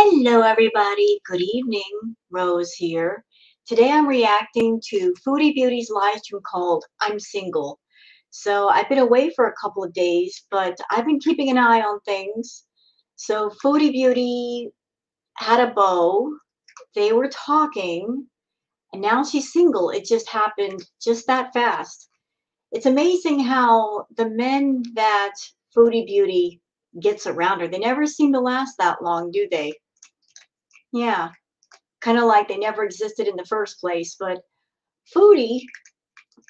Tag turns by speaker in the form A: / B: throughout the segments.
A: Hello, everybody. Good evening. Rose here. Today I'm reacting to Foodie Beauty's live stream called I'm Single. So I've been away for a couple of days, but I've been keeping an eye on things. So Foodie Beauty had a beau. They were talking, and now she's single. It just happened just that fast. It's amazing how the men that Foodie Beauty gets around her, they never seem to last that long, do they? Yeah. Kind of like they never existed in the first place. But Foodie,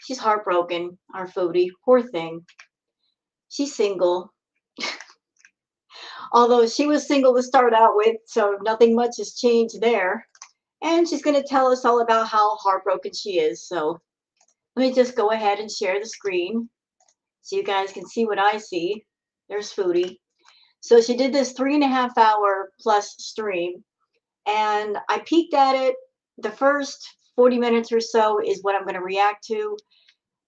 A: she's heartbroken. Our Foodie, poor thing. She's single. Although she was single to start out with, so nothing much has changed there. And she's going to tell us all about how heartbroken she is. So let me just go ahead and share the screen so you guys can see what I see. There's Foodie. So she did this 3.5 hour plus stream, and I peeked at it. The first 40 minutes or so is what I'm going to react to.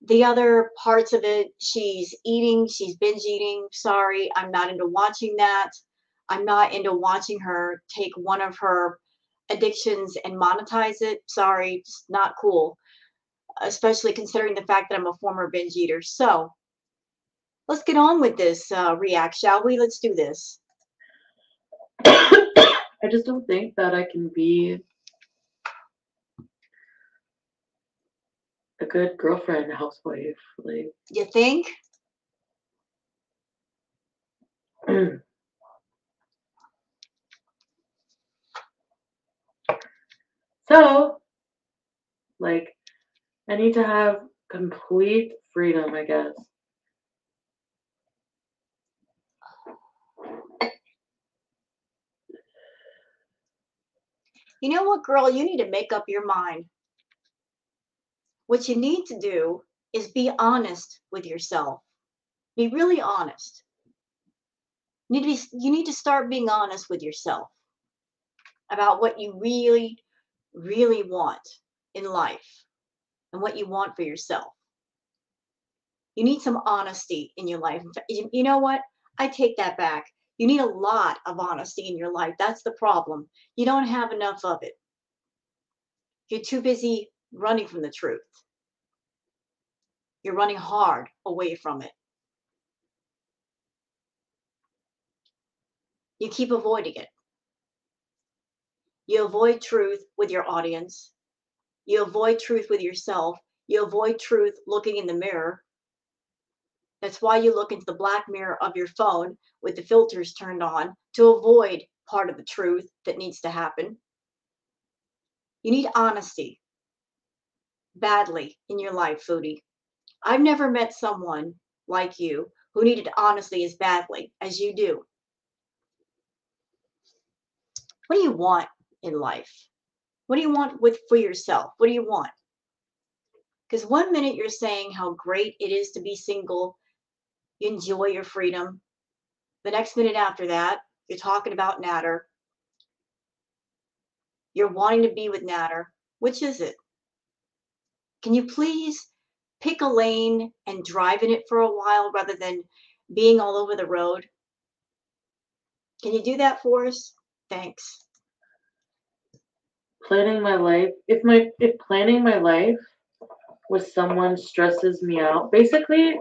A: The other parts of it, she's eating, she's binge eating. Sorry, I'm not into watching that. I'm not into watching her take one of her addictions and monetize it. Sorry, it's not cool, especially considering the fact that I'm a former binge eater. So let's get on with this react, shall we? Let's do this.
B: I just don't think that I can be a good girlfriend, housewife. Like,
A: You think?
B: so, like, I need to have complete freedom, I guess.
A: You know what, girl? You need to make up your mind. What you need to do is be honest with yourself. Be really honest. You need to start being honest with yourself about what you really, really want in life and what you want for yourself. You need some honesty in your life. You know what? I take that back. You need a lot of honesty in your life. That's the problem. You don't have enough of it. You're too busy running from the truth. You're running hard away from it. You keep avoiding it. You avoid truth with your audience. You avoid truth with yourself. You avoid truth looking in the mirror. That's why you look into the black mirror of your phone with the filters turned on to avoid part of the truth that needs to happen. You need honesty badly in your life, Foodie. I've never met someone like you who needed honesty as badly as you do. What do you want in life? What do you want for yourself? What do you want? Because one minute you're saying how great it is to be single, you enjoy your freedom. The next minute after that, you're talking about Natter. You're wanting to be with Natter. Which is it? Can you please pick a lane and drive in it for a while rather than being all over the road? Can you do that for us? Thanks.
B: Planning my life. If planning my life with someone stresses me out, basically,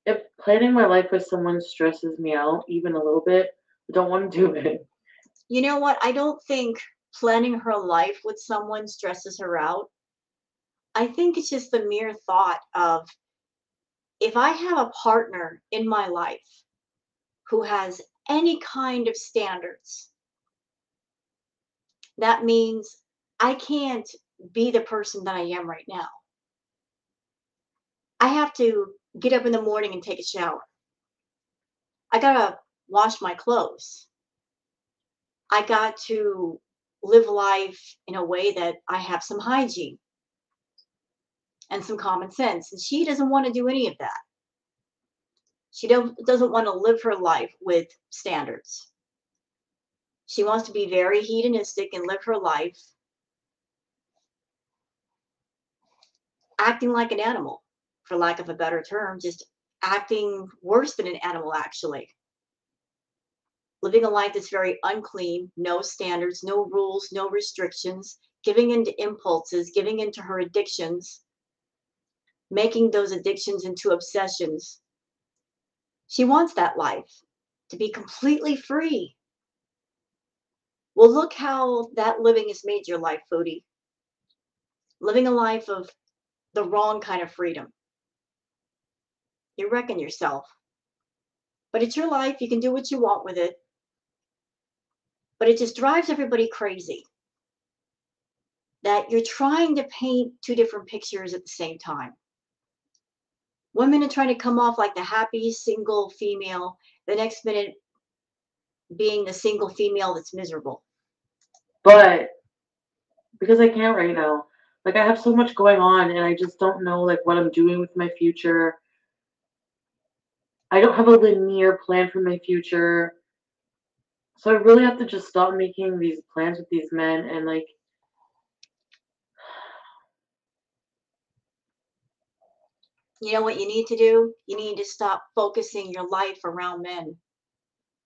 B: if planning my life with someone stresses me out even a little bit, I don't want to do it.
A: You know what? I don't think planning her life with someone stresses her out. I think it's just the mere thought of, if I have a partner in my life who has any kind of standards, that means I can't be the person that I am right now. I have to get up in the morning and take a shower. I gotta wash my clothes. I got to live life in a way that I have some hygiene and some common sense. And she doesn't want to do any of that. She doesn't want to live her life with standards. She wants to be very hedonistic and live her life acting like an animal, for lack of a better term, just acting worse than an animal, actually. living a life that's very unclean, no standards, no rules, no restrictions, giving into impulses, giving into her addictions, making those addictions into obsessions. She wants that life to be completely free. Well, look how that living has made your life, Foodie. Living a life of the wrong kind of freedom. You're wrecking yourself. But it's your life. You can do what you want with it. But it just drives everybody crazy that you're trying to paint two different pictures at the same time. Women are trying to come off like the happy single female, the next minute being the single female that's miserable.
B: But because I can't right now, like I have so much going on and I just don't know like what I'm doing with my future. I don't have a linear plan for my future. So I really have to just stop making these plans with these men and like
A: You know what you need to do? You need to stop focusing your life around men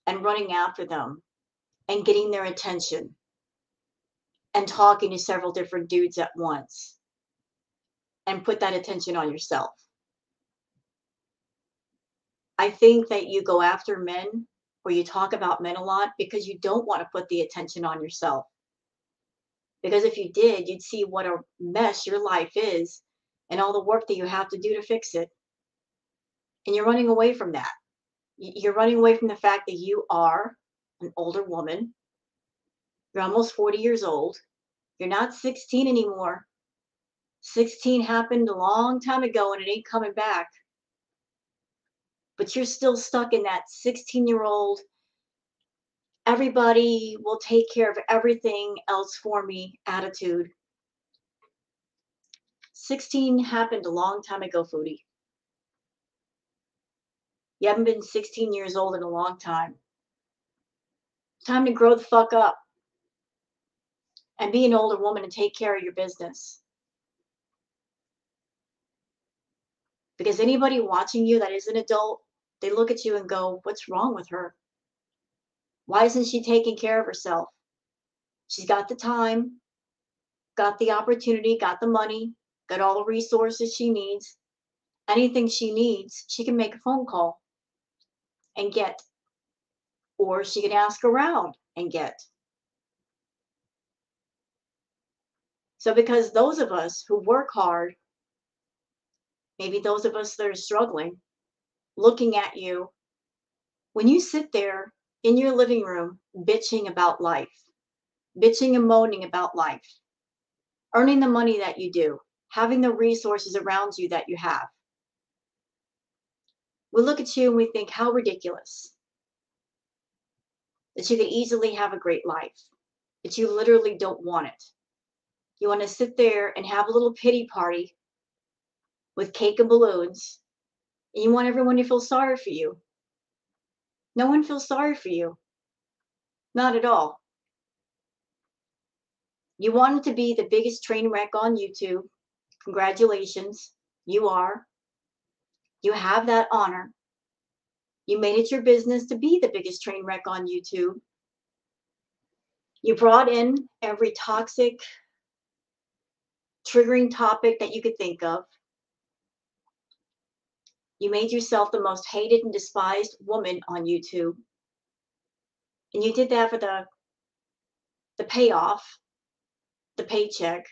A: and running after them and getting their attention and talking to several different dudes at once and put that attention on yourself. I think that you go after men or you talk about men a lot because you don't want to put the attention on yourself. Because if you did, you'd see what a mess your life is and all the work that you have to do to fix it. And you're running away from that. You're running away from the fact that you are an older woman. You're almost 40 years old. You're not 16 anymore. 16 happened a long time ago and it ain't coming back. But you're still stuck in that 16-year-old, everybody will take care of everything else for me attitude. 16 happened a long time ago, Foodie. You haven't been 16 years old in a long time. Time to grow the fuck up and be an older woman and take care of your business. Because anybody watching you that is an adult, they look at you and go, what's wrong with her? Why isn't she taking care of herself? She's got the time, got the opportunity, got the money, got all the resources she needs. Anything she needs, she can make a phone call and get, or she can ask around and get. So because those of us who work hard, maybe those of us that are struggling, looking at you, when you sit there in your living room bitching about life, bitching and moaning about life, earning the money that you do, having the resources around you that you have, we look at you and we think, how ridiculous that you could easily have a great life, that you literally don't want it. You want to sit there and have a little pity party with cake and balloons, and you want everyone to feel sorry for you. No one feels sorry for you. Not at all. You wanted to be the biggest train wreck on YouTube. Congratulations. You are. You have that honor. You made it your business to be the biggest train wreck on YouTube. You brought in every toxic, triggering topic that you could think of. You made yourself the most hated and despised woman on YouTube. And you did that for the payoff, the paycheck.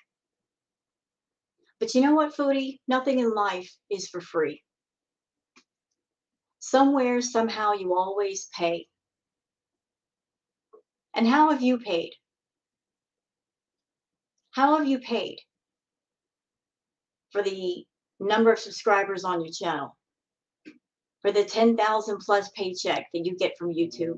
A: But you know what, Foodie? Nothing in life is for free. Somewhere, somehow, you always pay. And how have you paid? How have you paid for the number of subscribers on your channel? For the 10,000 plus paycheck that you get from YouTube?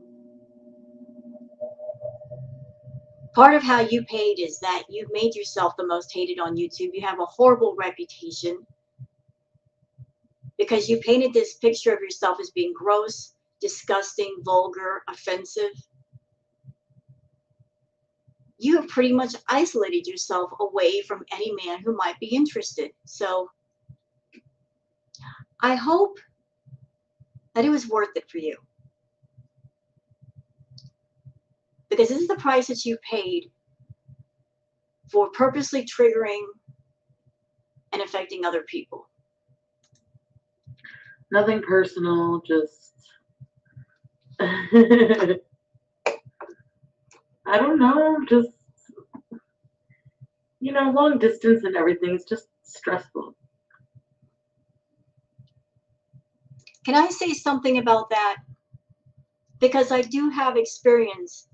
A: Part of how you paid is that you've made yourself the most hated on YouTube. You have a horrible reputation because you painted this picture of yourself as being gross, disgusting, vulgar, offensive. You have pretty much isolated yourself away from any man who might be interested. So I hope that it was worth it for you. Because this is the price that you paid for purposely triggering and affecting other people.
B: Nothing personal, just I don't know, just long distance and everything is just stressful.
A: Can I say something about that? Because I do have experience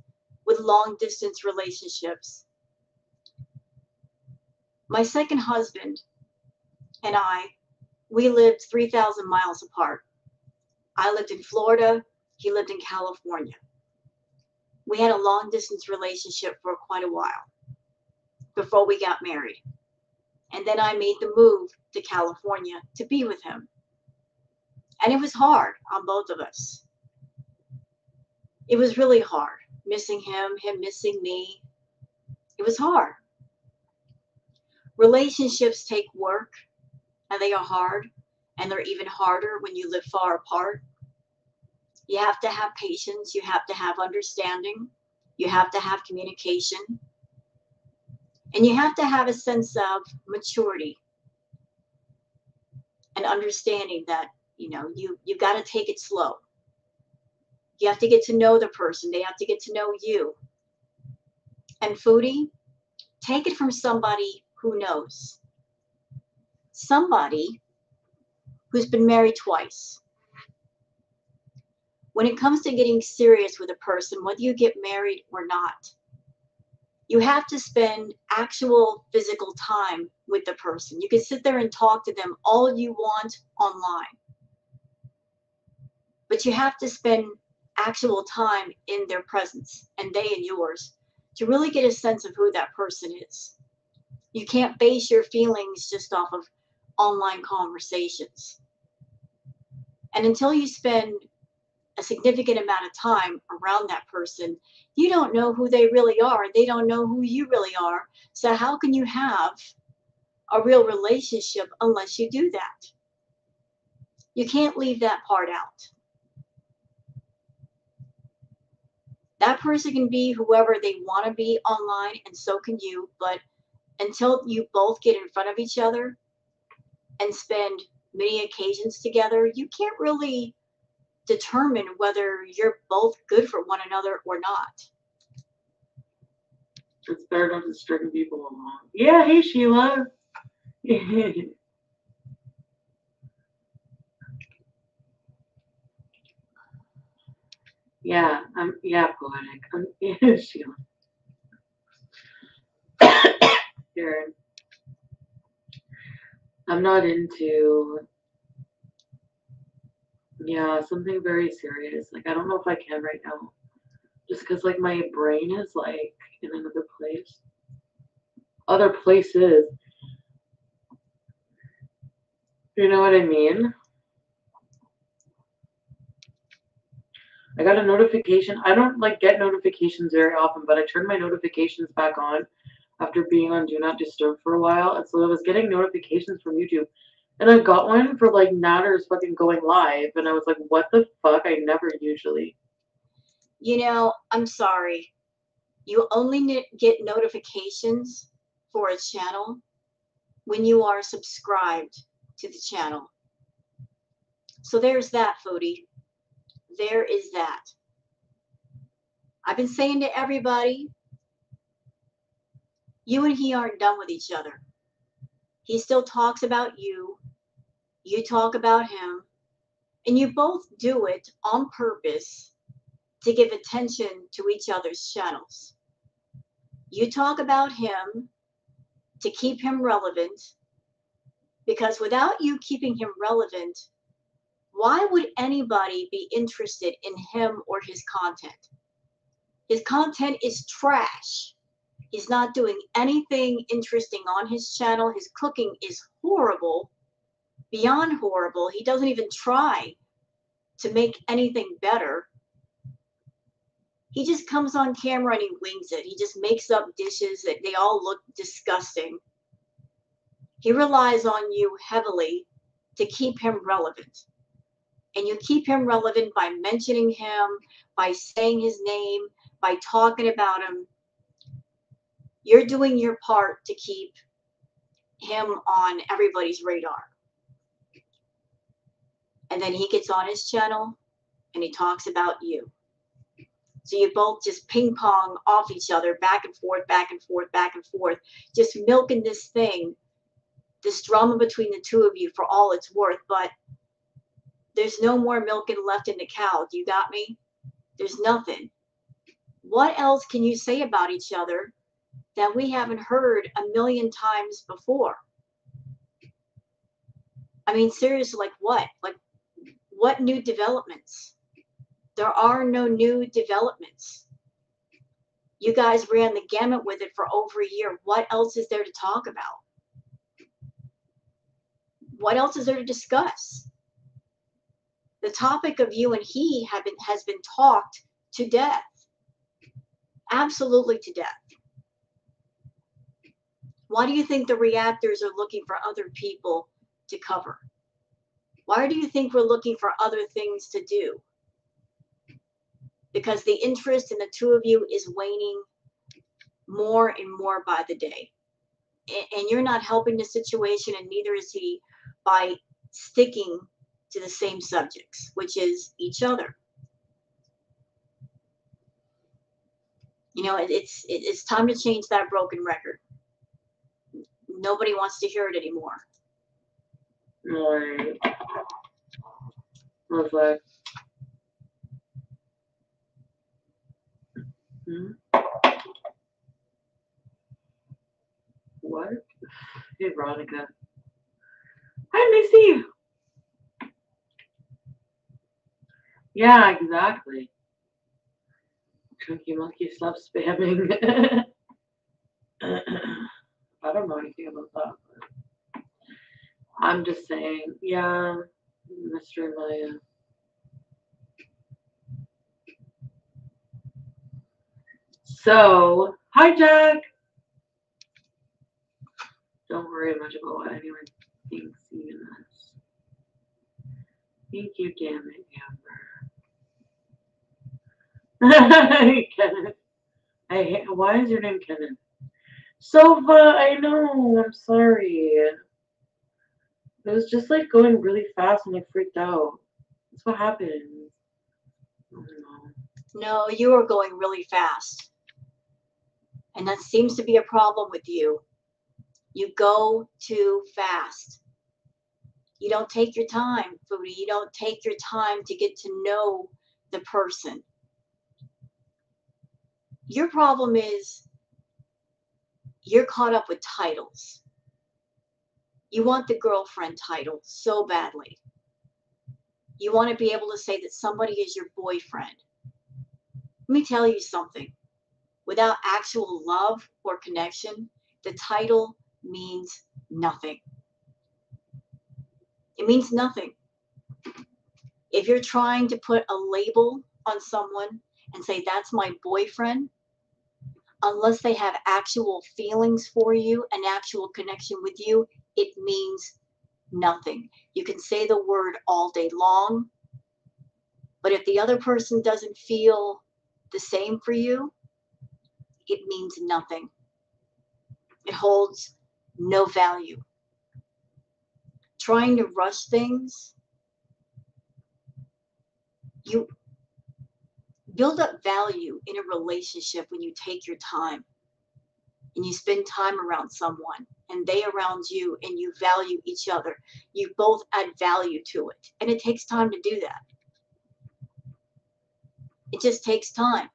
A: with long distance relationships. My second husband and we lived 3,000 miles apart. I lived in Florida, he lived in California. We had a long distance relationship for quite a while before we got married. And then I made the move to California to be with him. And it was hard on both of us. It was really hard, missing him missing me. It was hard. Relationships take work, and they are hard, and they're even harder when you live far apart. You have to have patience, you have to have understanding, you have to have communication, and you have to have a sense of maturity and understanding that, you've got to take it slow. You have to get to know the person, they have to get to know you. And Foodie, take it from somebody who knows. Somebody who's been married twice. When it comes to getting serious with a person, whether you get married or not, you have to spend actual physical time with the person. You can sit there and talk to them all you want online, but you have to spend actual time in their presence and they in yours to really get a sense of who that person is. You can't base your feelings just off of online conversations. And until you spend a significant amount of time around that person, you don't know who they really are. They don't know who you really are. So how can you have a real relationship unless you do that? You can't leave that part out. That person can be whoever they want to be online, and so can you. But until you both get in front of each other and spend many occasions together, you can't really determine whether you're both good for one another or not.
B: It's better not to string people along. Yeah, hey Sheila. Yeah, poetic. Sheila. Karen. I'm not into something very serious. Like I don't know if I can right now. Just because like my brain is like in another place. Other places. You know what I mean? I got a notification. I don't like get notifications very often, but I turned my notifications back on after being on Do Not Disturb for a while. And so I was getting notifications from YouTube. And I got one for like Natter's fucking going live. And I was like, what the fuck? I never usually.
A: I'm sorry. You only get notifications for a channel when you are subscribed to the channel. So there's that, Foodie. There is that. I've been saying to everybody, you and he aren't done with each other. He still talks about you. You talk about him. And you both do it on purpose to give attention to each other's channels. You talk about him to keep him relevant, because without you keeping him relevant, why would anybody be interested in him or his content? His content is trash. He's not doing anything interesting on his channel. His cooking is horrible, beyond horrible. He doesn't even try to make anything better. He just comes on camera and he wings it. He just makes up dishes that they all look disgusting. He relies on you heavily to keep him relevant. and you keep him relevant by mentioning him, by saying his name, by talking about him, you're doing your part to keep him on everybody's radar. And then he gets on his channel and he talks about you. So you both just ping pong off each other, back and forth, back and forth, back and forth, just milking this thing, this drama between the two of you for all it's worth. But there's no more milking left in the cow. Do you got me? There's nothing. What else can you say about each other that we haven't heard a million times before? I mean, seriously, like what? Like, what new developments? There are no new developments. You guys ran the gamut with it for over a year. What else is there to talk about? What else is there to discuss? The topic of you and he has been talked to death. Absolutely to death. Why do you think the reactors are looking for other people to cover? Why do you think we're looking for other things to do? Because the interest in the two of you is waning more and more by the day. And you're not helping the situation, and neither is he, by sticking to the same subjects, which is each other. You know, it's time to change that broken record. Nobody wants to hear it anymore.
B: Right. Was like, what? Hey, Veronica. Hi, Missy. Yeah, exactly. Chunky Monkey, stop spamming. I don't know anything about that. But I'm just saying, yeah, Mr. Maya. So, hi, Jack. Don't worry much about what anyone thinks, even us. Thank you, damn it, Amber. Kenneth. Why is your name Kenneth? Sofa, I know, I'm sorry. It was just like going really fast and I freaked out. That's what happened. Oh,
A: no, you are going really fast. And that seems to be a problem with you. You go too fast. You don't take your time, Foodie. You don't take your time to get to know the person. Your problem is you're caught up with titles. You want the girlfriend title so badly. You want to be able to say that somebody is your boyfriend. Let me tell you something. Without actual love or connection, the title means nothing. It means nothing. If you're trying to put a label on someone and say, that's my boyfriend, unless they have actual feelings for you, an actual connection with you, it means nothing. You can say the word all day long, but if the other person doesn't feel the same for you, it means nothing. It holds no value. Trying to rush things, you build up value in a relationship when you take your time and you spend time around someone and they around you and you value each other. You both add value to it. And it takes time to do that. It just takes time.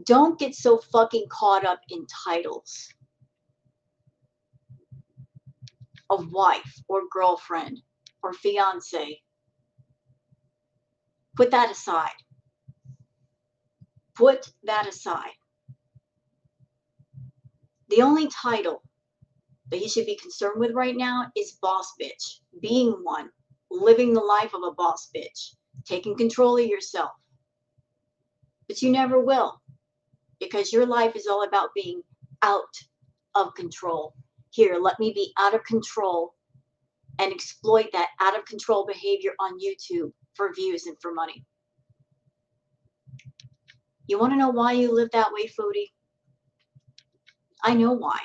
A: Don't get so fucking caught up in titles of wife or girlfriend or fiance. Put that aside. Put that aside. The only title that you should be concerned with right now is boss bitch. Being one. Living the life of a boss bitch. Taking control of yourself. But you never will. Because your life is all about being out of control. Here, let me be out of control and exploit that out of control behavior on YouTube for views and for money. You want to know why you live that way, Foodie? I know why.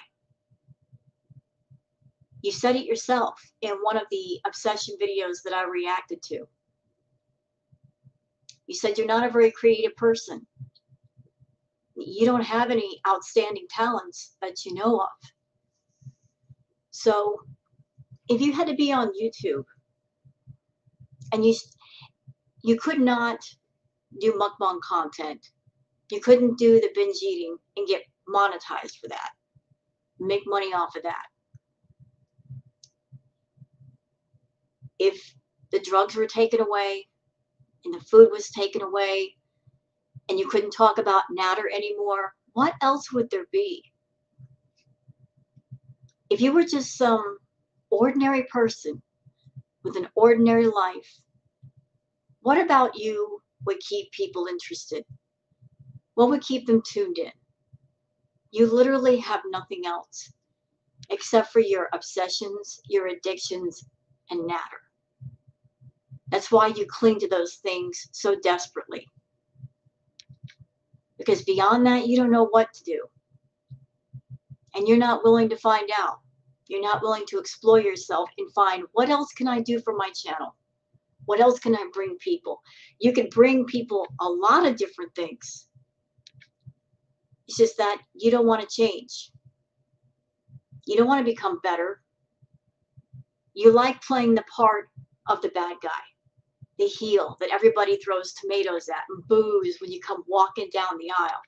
A: You said it yourself in one of the obsession videos that I reacted to. You said you're not a very creative person. You don't have any outstanding talents that you know of. So if you had to be on YouTube and you could not do mukbang content, you couldn't do the binge eating and get monetized for that, make money off of that. If the drugs were taken away and the food was taken away and you couldn't talk about natter anymore, what else would there be? If you were just some ordinary person with an ordinary life, what about you would keep people interested? What would keep them tuned in? You literally have nothing else except for your obsessions, your addictions, and natter. That's why you cling to those things so desperately. Because beyond that, you don't know what to do. And you're not willing to find out. You're not willing to explore yourself and find, what else can I do for my channel? What else can I bring people? You can bring people a lot of different things. It's just that you don't want to change. You don't want to become better. You like playing the part of the bad guy, the heel that everybody throws tomatoes at and boos when you come walking down the aisle.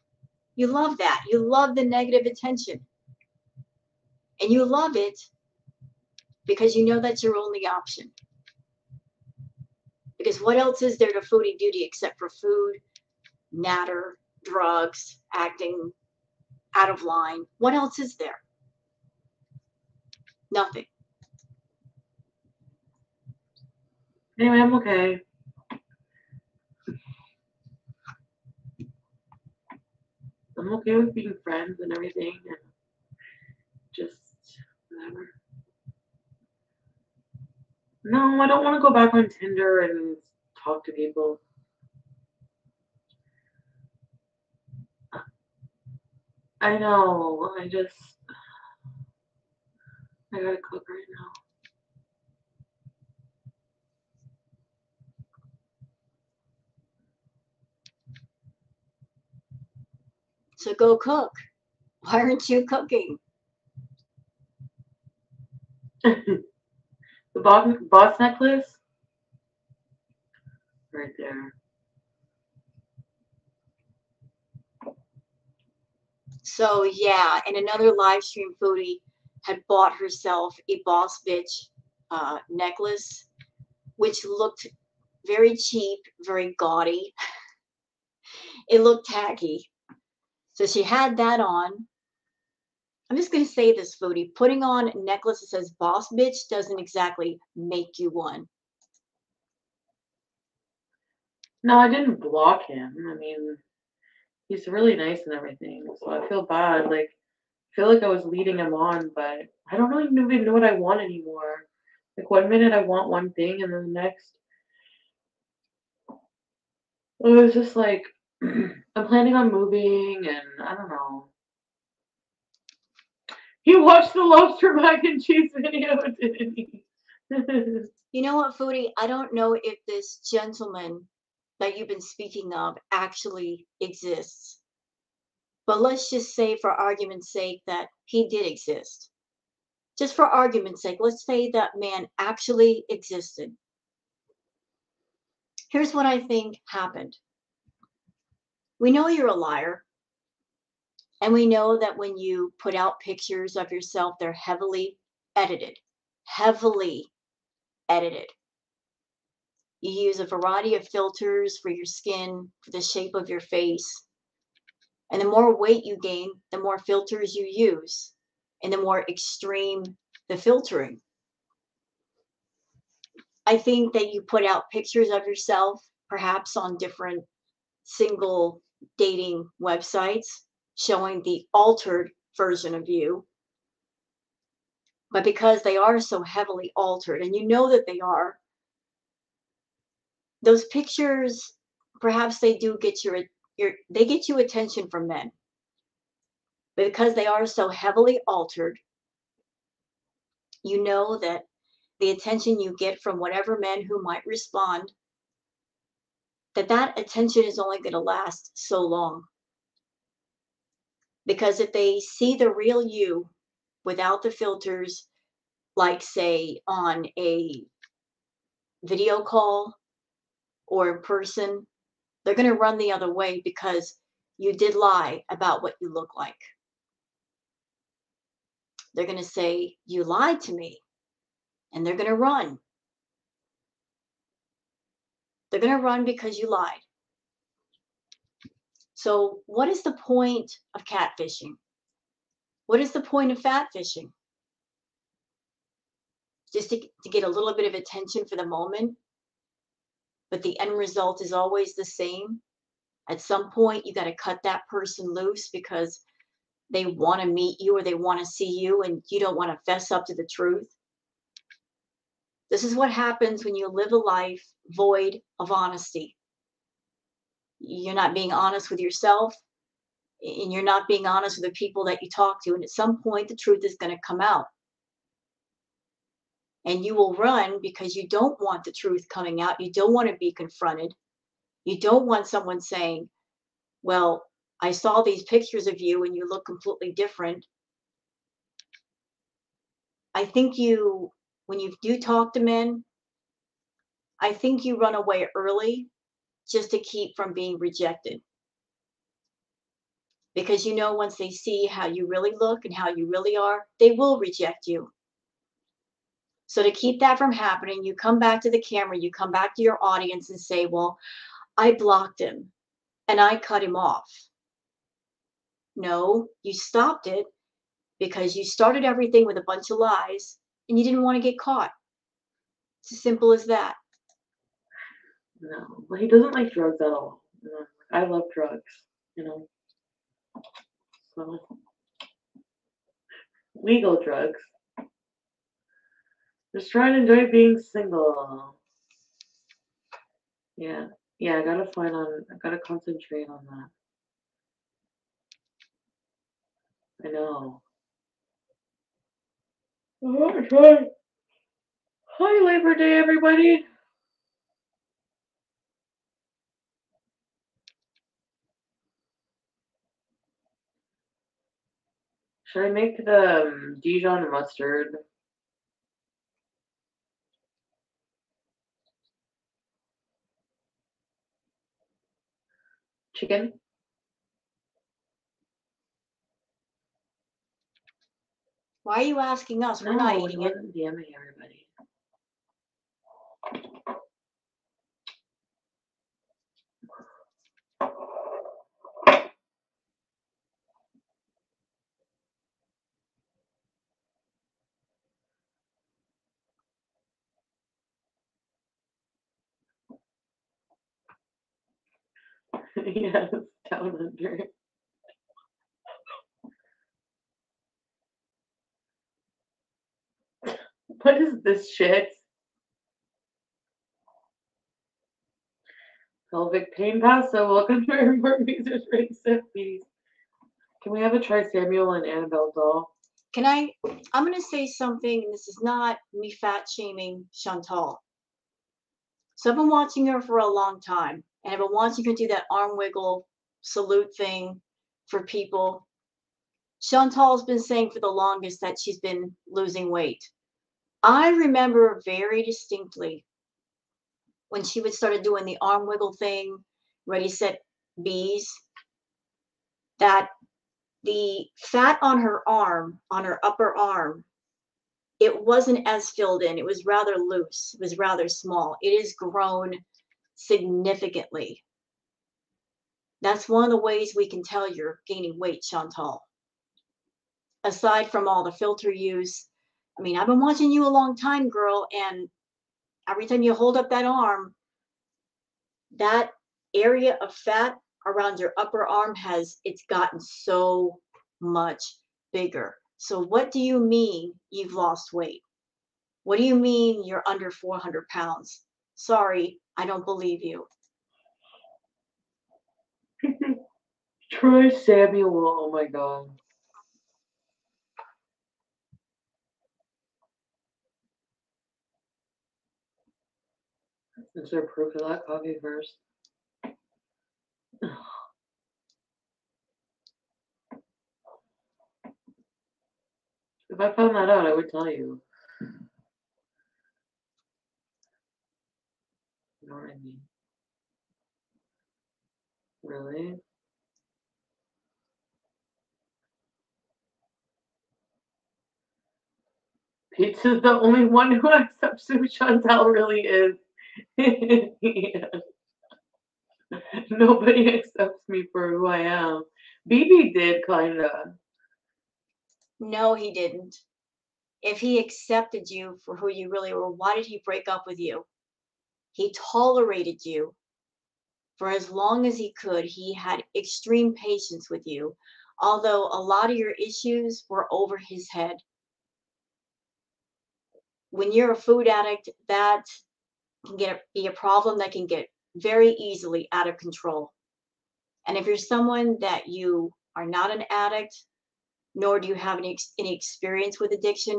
A: You love that. You love the negative attention. And you love it because you know that's your only option. Because what else is there to foodie duty except for food, natter, drugs, acting out of line? What else is there? Nothing.
B: Anyway, I'm okay. I'm okay with being friends and everything, and just whatever. No, I don't want to go back on Tinder and talk to people. I know. I gotta cook right now.
A: So go cook. Why aren't you cooking?
B: The boss necklace? Right there.
A: So yeah, and another live stream foodie had bought herself a boss bitch necklace, which looked very cheap, very gaudy. It looked tacky. So she had that on. I'm just going to say this, foodie. Putting on a necklace that says boss bitch doesn't exactly make you one.
B: No, I didn't block him. I mean, he's really nice and everything. So I feel bad. Like, I feel like I was leading him on, but I don't even know what I want anymore. Like, one minute I want one thing, and then the next, it was just like, I'm planning on moving, and I don't know. He watched the lobster mac and cheese video, didn't he?
A: You know what, foodie? I don't know if this gentleman that you've been speaking of actually exists. But let's just say, for argument's sake, that he did exist. Just for argument's sake, let's say that man actually existed. Here's what I think happened. We know you're a liar. And we know that when you put out pictures of yourself, they're heavily edited. Heavily edited. You use a variety of filters for your skin, for the shape of your face. And the more weight you gain, the more filters you use, and the more extreme the filtering. I think that you put out pictures of yourself, perhaps on different single dating websites, showing the altered version of you. But because they are so heavily altered, and you know that they are, those pictures, perhaps they do get they get you attention from men. But because they are so heavily altered, you know that the attention you get from whatever men who might respond, that attention is only going to last so long. Because if they see the real you without the filters, like say on a video call or in person, they're going to run the other way because you did lie about what you look like. They're going to say, "You lied to me," and they're going to run. They're going to run because you lied. So, what is the point of catfishing? What is the point of fat fishing? Just to get a little bit of attention for the moment, but the end result is always the same. At some point, you got to cut that person loose because they want to meet you or they want to see you and you don't want to fess up to the truth. This is what happens when you live a life void of honesty. You're not being honest with yourself and you're not being honest with the people that you talk to. And at some point, the truth is going to come out. And you will run because you don't want the truth coming out. You don't want to be confronted. You don't want someone saying, "Well, I saw these pictures of you and you look completely different." I think when you do talk to men, I think you run away early just to keep from being rejected. Because you know, once they see how you really look and how you really are, they will reject you. So to keep that from happening, you come back to the camera, you come back to your audience and say, "Well, I blocked him and I cut him off." No, you stopped it because you started everything with a bunch of lies and you didn't want to get caught. It's as simple as that.
B: No, well, he doesn't like drugs at all. I love drugs, you know. So legal drugs. Just trying to enjoy being single. Yeah, yeah. I gotta concentrate on that. I know. Okay. Hi, Labor Day, everybody. Should I make the Dijon mustard chicken?
A: Why are you asking us? We're not
B: No, it
A: eating it.
B: wasn't DMing everybody. Yes, down under. What is this shit? Pelvic pain pasta. Welcome to our more music recipes. Can we have a Try Samuel and Annabelle doll?
A: I'm going to say something, and this is not me fat shaming Chantal. So I've been watching her for a long time, and I've been watching her do that arm wiggle salute thing for people. Chantal's been saying for the longest that she's been losing weight. I remember very distinctly when she would started doing the arm wiggle thing, ready, set, bees, that the fat on her arm, on her upper arm, it wasn't as filled in. It was rather loose. It was rather small. It has grown significantly. That's one of the ways we can tell you're gaining weight, Chantal. Aside from all the filter use, I mean, I've been watching you a long time, girl, and every time you hold up that arm, that area of fat around your upper arm it's gotten so much bigger. So what do you mean you've lost weight? What do you mean you're under 400 pounds? Sorry, I don't believe you.
B: Troy Samuel, oh my god. Is there proof of that coffee first? If I found that out, I would tell you. You know what I mean? Really? Pizza's the only one who accepts who Chantal really is. Yeah. Nobody accepts me for who I am. BB did, kinda.
A: No, he didn't. If he accepted you for who you really were, why did he break up with you? He tolerated you for as long as he could. He had extreme patience with you, although a lot of your issues were over his head. When you're a food addict, that can be a problem that can get very easily out of control. And if you're someone that you are not an addict, nor do you have any experience with addiction,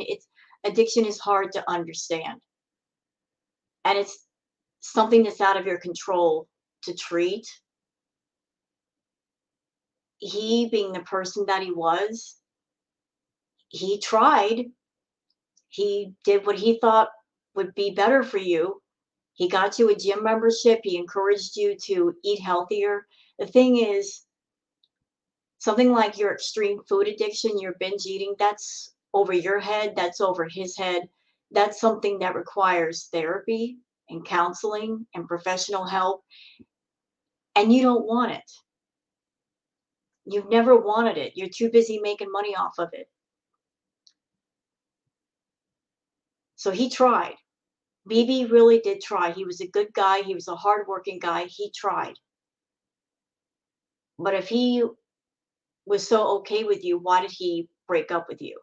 A: addiction is hard to understand. And it's something that's out of your control to treat. He, being the person that he was, he tried. He did what he thought would be better for you. He got you a gym membership. He encouraged you to eat healthier. The thing is, something like your extreme food addiction, your binge eating, that's over your head, that's over his head. That's something that requires therapy and counseling and professional help. And you don't want it. You've never wanted it. You're too busy making money off of it. So he tried. BB really did try. He was a good guy. He was a hardworking guy. He tried. But if he was so okay with you, why did he break up with you?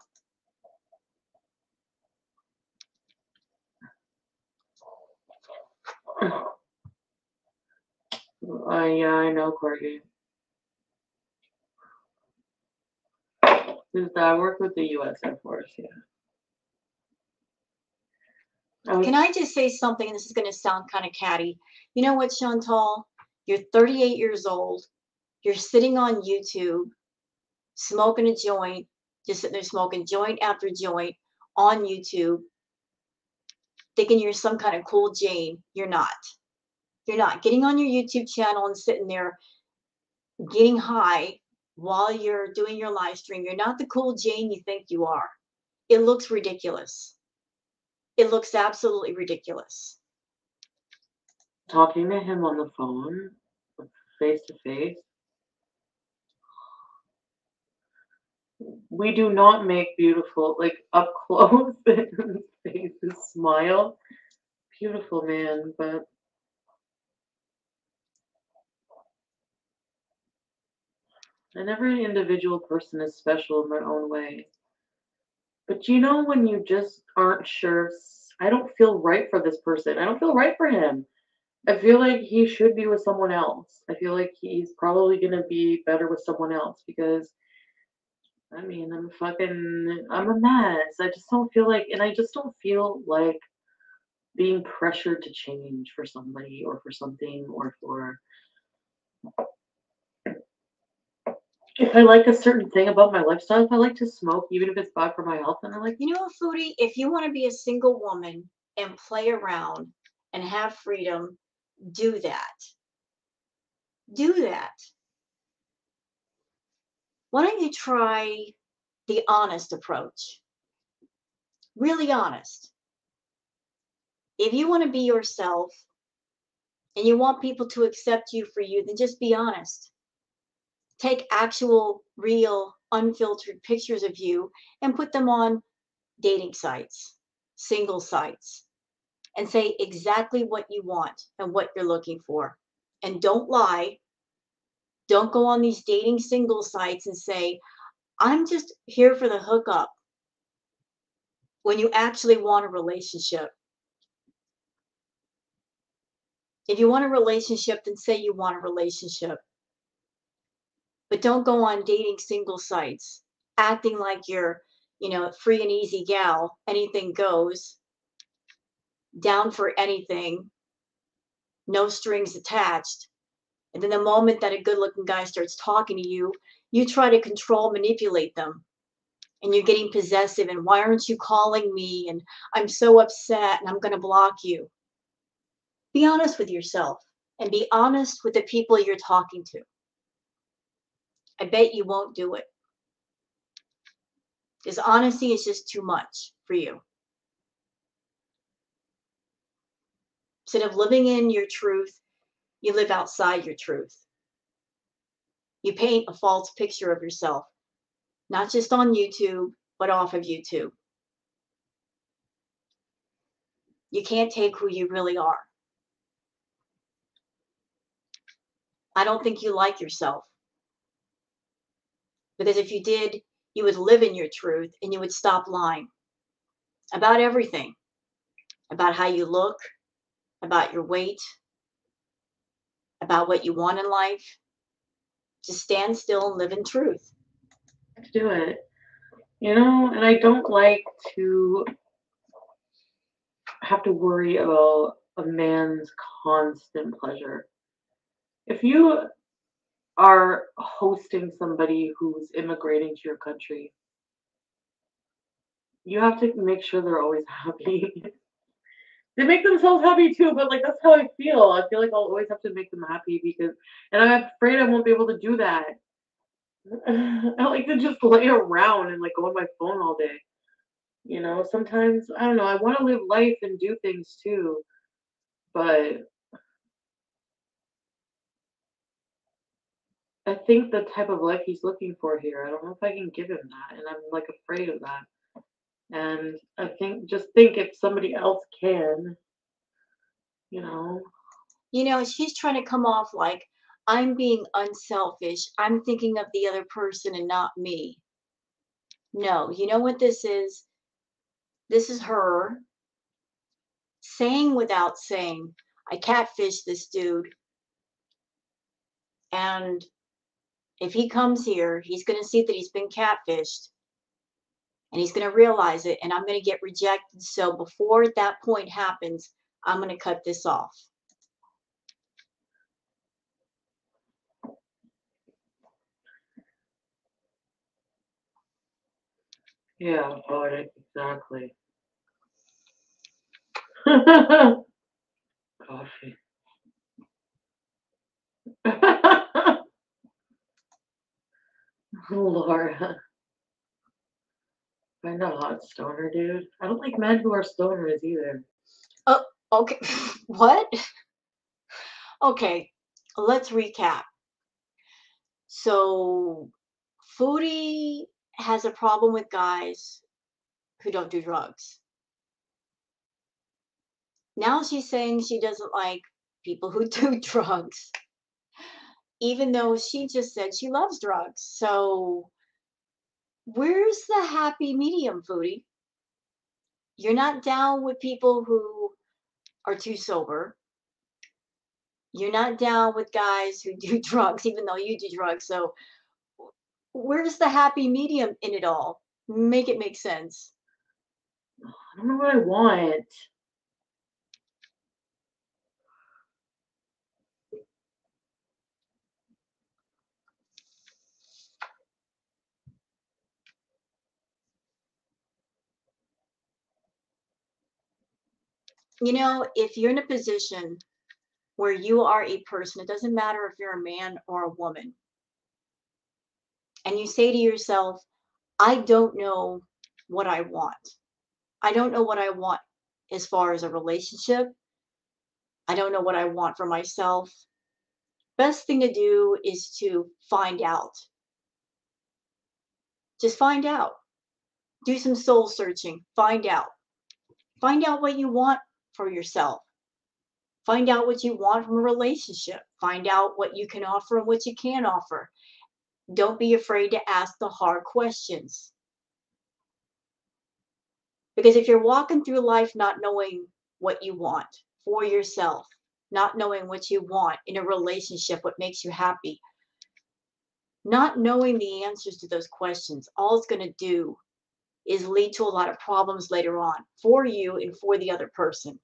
B: Yeah, I know, Corgi. Since I work with the U.S. Air Force, yeah.
A: Can I just say something? This is going to sound kind of catty. You know what, Chantal? You're 38 years old. You're sitting on YouTube, smoking a joint, just sitting there smoking joint after joint on YouTube, thinking you're some kind of cool Jane. You're not. You're not. Getting on your YouTube channel and sitting there getting high while you're doing your live stream. You're not the cool Jane you think you are. It looks ridiculous. It looks absolutely ridiculous.
B: Talking to him on the phone, face to face. We do not make beautiful, like up close, his face, his smile. Beautiful man, but and every individual person is special in their own way. But you know, when you just aren't sure, I don't feel right for this person. I don't feel right for him. I feel like he should be with someone else. I feel like he's probably gonna be better with someone else because I mean, I'm a mess. I just don't feel like, and I just don't feel like being pressured to change for somebody or for something or for if I like a certain thing about my lifestyle, if I like to smoke, even if it's bad for my health, then I like.
A: You know what, Foodie? If you want to be a single woman and play around and have freedom, do that. Do that. Why don't you try the honest approach? Really honest. If you want to be yourself and you want people to accept you for you, then just be honest. Take actual, real, unfiltered pictures of you and put them on dating sites, single sites, and say exactly what you want and what you're looking for. And don't lie. Don't go on these dating single sites and say, I'm just here for the hookup when you actually want a relationship. If you want a relationship, then say you want a relationship. But don't go on dating single sites acting like you're, free and easy gal, anything goes, down for anything, no strings attached. And then the moment that a good looking guy starts talking to you, you try to control, manipulate them. And you're getting possessive. And why aren't you calling me? And I'm so upset and I'm going to block you. Be honest with yourself and be honest with the people you're talking to. I bet you won't do it because honesty is just too much for you. Instead of living in your truth, you live outside your truth. You paint a false picture of yourself, not just on YouTube, but off of YouTube. You can't take who you really are. I don't think you like yourself because if you did, you would live in your truth and you would stop lying about everything, about how you look, about your weight, about what you want in life. Just stand still and live in truth.
B: To do it, and I don't like to have to worry about a man's constant pleasure. If you are hosting somebody who's immigrating to your country, you have to make sure they're always happy. They make themselves happy too, but like that's how I feel. I feel like I'll always have to make them happy and I'm afraid I won't be able to do that. I like to just lay around and like go on my phone all day. Sometimes I don't know. I want to live life and do things too, but I think the type of life he's looking for here, I don't know if I can give him that, and I'm like afraid of that. And I think if somebody else can, you know,
A: She's trying to come off like I'm being unselfish. I'm thinking of the other person and not me. No, you know what this is? This is her saying without saying, I catfished this dude. And if he comes here, he's going to see that he's been catfished and he's going to realize it. And I'm going to get rejected. So before that point happens, I'm going to cut this off.
B: yeah, about it exactly. Coffee. Laura, I'm not a hot stoner, dude. I don't like men who are stoners either.
A: Oh, okay. What? Okay, let's recap. So, Foodie has a problem with guys who don't do drugs. Now she's saying she doesn't like people who do drugs, even though she just said she loves drugs. So, where's the happy medium, Foodie? You're not down with people who are too sober. You're not down with guys who do drugs, even though you do drugs. So, where's the happy medium in it all? Make it make sense.
B: I don't know what I want.
A: If you're in a position where you are a person, it doesn't matter if you're a man or a woman, and you say to yourself, I don't know what I want. I don't know what I want as far as a relationship. I don't know what I want for myself. Best thing to do is to find out. Just find out. Do some soul searching. Find out. Find out what you want for yourself. Find out what you want from a relationship. Find out what you can offer and what you can't offer. Don't be afraid to ask the hard questions. Because if you're walking through life not knowing what you want for yourself, not knowing what you want in a relationship, what makes you happy, not knowing the answers to those questions, all it's going to do is lead to a lot of problems later on for you and for the other person.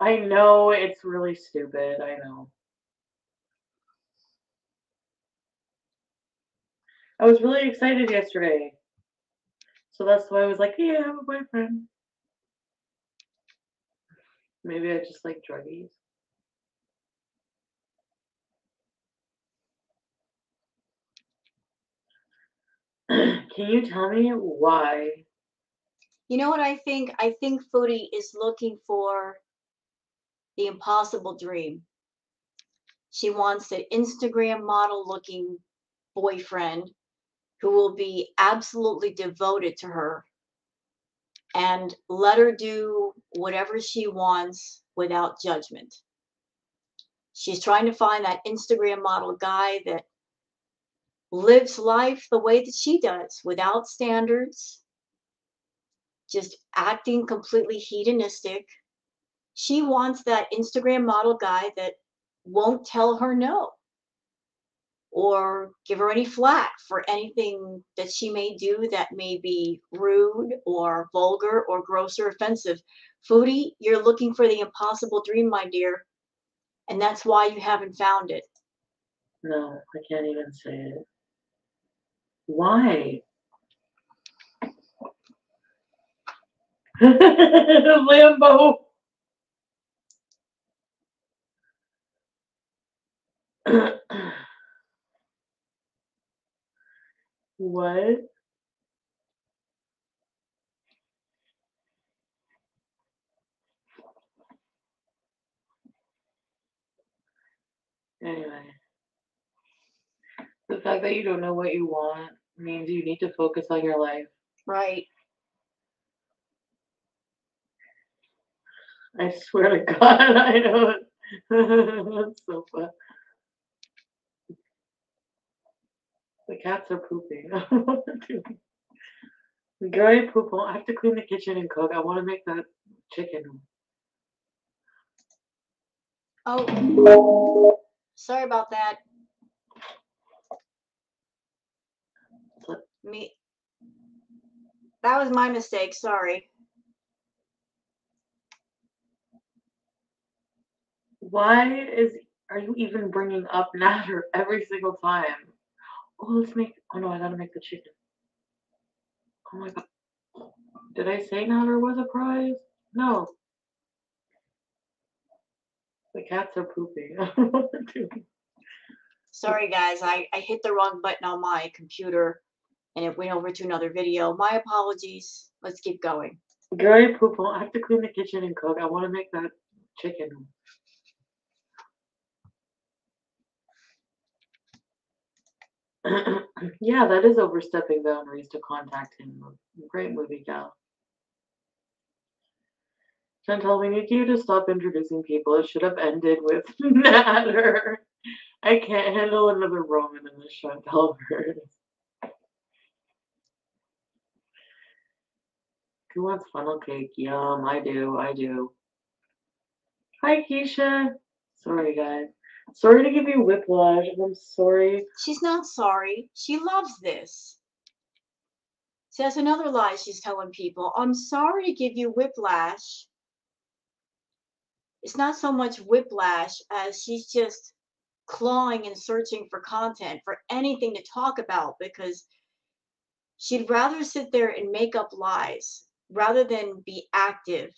B: I know it's really stupid. I know. I was really excited yesterday. So that's why I was like, yeah, I have a boyfriend. Maybe I just like druggies. Can you tell me why?
A: You know what I think? I think Foodie is looking for the impossible dream. She wants an Instagram model looking boyfriend who will be absolutely devoted to her and let her do whatever she wants without judgment. She's trying to find that Instagram model guy that lives life the way that she does, without standards, just acting completely hedonistic. She wants that Instagram model guy that won't tell her no or give her any flack for anything that she may do that may be rude or vulgar or gross or offensive. Foodie, you're looking for the impossible dream, my dear, and that's why you haven't found it.
B: No, I can't even say it. Why? Lambo. What? Anyway, the fact that you don't know what you want means you need to focus on your life.
A: Right.
B: I swear to God, I know. That's so fun. The cats are pooping. Girl, I poop. I have to clean the kitchen and cook. I want to make that chicken.
A: Oh, sorry about that. Me. That was my mistake. Sorry.
B: Are you even bringing up Natter every single time? Oh, oh no, I gotta make the chicken. Oh my God. Did I say Natter was a prize? No. The cats are pooping.
A: Sorry, guys. I hit the wrong button on my computer and it went over to another video. My apologies. Let's keep going.
B: Girl, I poop. I have to clean the kitchen and cook. I want to make that chicken. Yeah, that is overstepping boundaries to contact him. Great movie, gal. Chantal, we need you to stop introducing people. It should have ended with Natter. I can't handle another Roman in this Chantal verse. Who wants funnel cake? Yum, I do. Hi, Keisha. Sorry, guys. Sorry to give you whiplash. I'm sorry.
A: She's not sorry. She loves this. See, that's another lie she's telling people. I'm sorry to give you whiplash. It's not so much whiplash as she's just clawing and searching for content, for anything to talk about, because she'd rather sit there and make up lies rather than be active